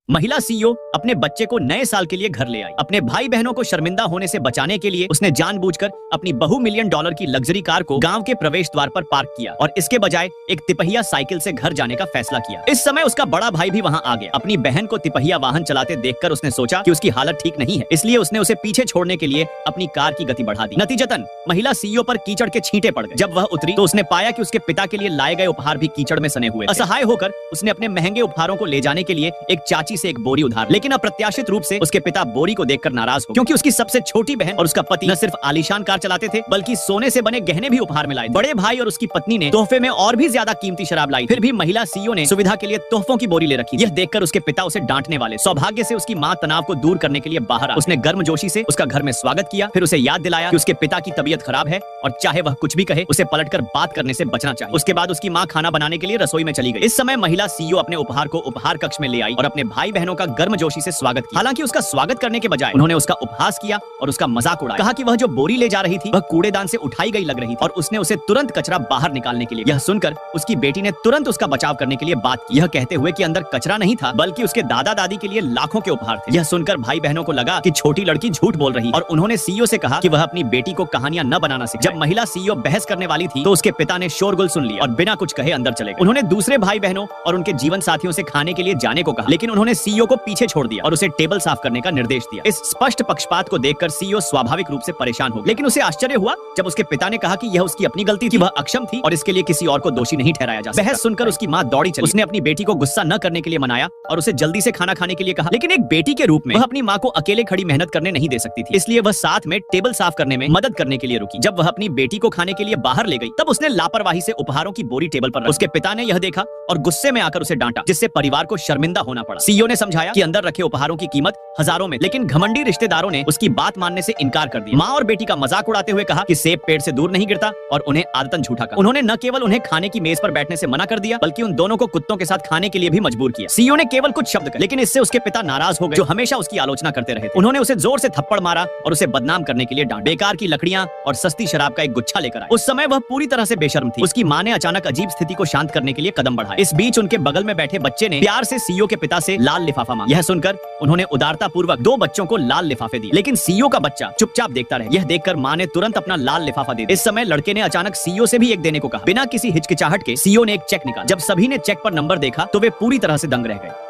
महिला सीईओ अपने बच्चे को नए साल के लिए घर ले आई। अपने भाई बहनों को शर्मिंदा होने से बचाने के लिए उसने जानबूझकर अपनी बहु-मिलियन डॉलर की लग्जरी कार को गांव के प्रवेश द्वार पर पार्क किया और इसके बजाय एक तिपहिया साइकिल से घर जाने का फैसला किया। इस समय उसका बड़ा भाई भी वहां आ गया। अपनी बहन को तिपहिया वाहन चलाते देखकर उसने सोचा कि उसकी हालत ठीक नहीं है, इसलिए उसने उसे पीछे छोड़ने के लिए अपनी कार की गति बढ़ा दी। नतीजतन महिला सीईओ पर कीचड़ के छींटे पड़ गए। जब वह उतरी तो उसने पाया कि उसके पिता के लिए लाए गए उपहार भी कीचड़ में सने हुए थे। असहाय होकर उसने अपने महंगे उपहारों को ले जाने के लिए एक चाची से एक बोरी उधार, लेकिन अप्रत्याशित रूप से उसके पिता बोरी को देखकर नाराज हो, क्योंकि उसकी सबसे छोटी बहन और उसका पति न सिर्फ आलीशान कार चलाते थे बल्कि सोने से बने गहने भी उपहार में लाए। बड़े भाई और उसकी पत्नी ने तोहफे में और भी ज्यादा कीमती शराब लाई। फिर भी महिला सीईओ ने सुविधा के लिए तोहफों की बोरी ले रखी। यह देखकर उसके पिता उसे डांटने वाले। सौभाग्य से उसकी मां तनाव को दूर करने के लिए बाहर आई। उसने गर्मजोशी से उसका घर में स्वागत किया, फिर उसे याद दिलाया कि उसके पिता की तबीयत खराब है और चाहे वह कुछ भी कहे उसे पलटकर बात करने से बचना चाहिए। उसके बाद उसकी मां खाना बनाने के लिए रसोई में चली गई। इस समय महिला सीईओ अपने उपहार को उपहार कक्ष में ले आई और अपने भाई बहनों का गर्मजोशी से स्वागत किया। हालांकि उसका स्वागत करने के बजाय उन्होंने उसका उपहास किया और उसका मजाक उड़ाया। कहा कि वह जो बोरी ले जा रही थी वह कूड़ेदान से उठाई गई लग रही थी और उसने उसे तुरंत कचरा बाहर निकालने के लिए। यह सुनकर उसकी बेटी ने तुरंत उसका बचाव करने के लिए बात की, यह कहते हुए कि अंदर कचरा नहीं था बल्कि उसके दादा दादी के लिए लाखों के उपहार थे। यह सुनकर भाई बहनों को लगा कि छोटी लड़की झूठ बोल रही और उन्होंने सीईओ से कहा कि वह अपनी बेटी को कहानियां न बनाना सिखाए। जब महिला सीईओ बहस करने वाली थी तो उसके पिता ने शोरगुल सुन लिया और बिना कुछ कहे अंदर चले गए। उन्होंने दूसरे भाई बहनों और उनके जीवन साथियों से खाने के लिए जाने को कहा, लेकिन उन्होंने सीईओ को पीछे छोड़ दिया और उसे टेबल साफ करने का निर्देश दिया। इस स्पष्ट पक्षपात को देखकर सीईओ स्वाभाविक रूप से परेशान हो गया, लेकिन उसे आश्चर्य हुआ जब उसके पिता ने कहा कि यह उसकी अपनी गलती थी, वह अक्षम थी और इसके लिए किसी और को दोषी नहीं ठहराया जा सकता। बहस सुनकर उसकी मां दौड़ी चली। उसने अपनी बेटी को गुस्सा न करने के लिए मनाया और उसे जल्दी से खाना खाने के लिए कहा, लेकिन एक बेटी के रूप में वह अपनी मां को अकेले खड़ी मेहनत करने नहीं दे सकती थी, इसलिए वह साथ में टेबल साफ करने में मदद करने के लिए रुकी। जब वह अपनी बेटी को खाने के लिए बाहर ले गई तब उसने लापरवाही से उपहारों की बोरी टेबल पर रखी। उसके पिता ने यह देखा और गुस्से में आकर उसे डांटा, जिससे परिवार को शर्मिंदा होना पड़ा। सीईओ ने समझाया कि अंदर रखे उपहारों की कीमत हजारों में, लेकिन घमंडी रिश्तेदारों ने उसकी बात मानने से इनकार कर दिया। माँ और बेटी का मजाक उड़ाते हुए कहा कि सेब पेड़ से दूर नहीं गिरता और उन्हें आदतन झूठा कहा। उन्होंने न केवल उन्हें खाने की मेज पर बैठने से मना कर दिया बल्कि उन दोनों को कुत्तों के साथ खाने के लिए भी मजबूर किया। सीईओ ने केवल कुछ शब्द कहे, लेकिन इससे उसके पिता नाराज हो गए, जो हमेशा उसकी आलोचना करते रहे थे। उन्होंने उसे जोर से थप्पड़ मारा और उसे बदनाम करने के लिए डांटा। बेकार की लकड़ियां और सस्ती शराब का एक गुच्छा लेकर आए। उस समय वह पूरी तरह से बेशर्म थी। उसकी माँ ने अचानक अजीब स्थिति को शांत करने के लिए कदम बढ़ाए। इस बीच उनके बगल में बैठे बच्चे ने प्यार से सीईओ के पिता से लाल लिफाफा मांगा। यह सुनकर उन्होंने उदारता पूर्वक 2 बच्चों को लाल लिफाफे दिए, लेकिन सीईओ का बच्चा चुपचाप देखता रहा। यह देखकर माँ ने तुरंत अपना लाल लिफाफा दे दिया। इस समय लड़के ने अचानक सीईओ से भी एक देने को कहा। बिना किसी हिचकिचाहट के सीईओ ने एक चेक निकाला। जब सभी ने चेक पर नंबर देखा तो वे पूरी तरह से दंग रह गए।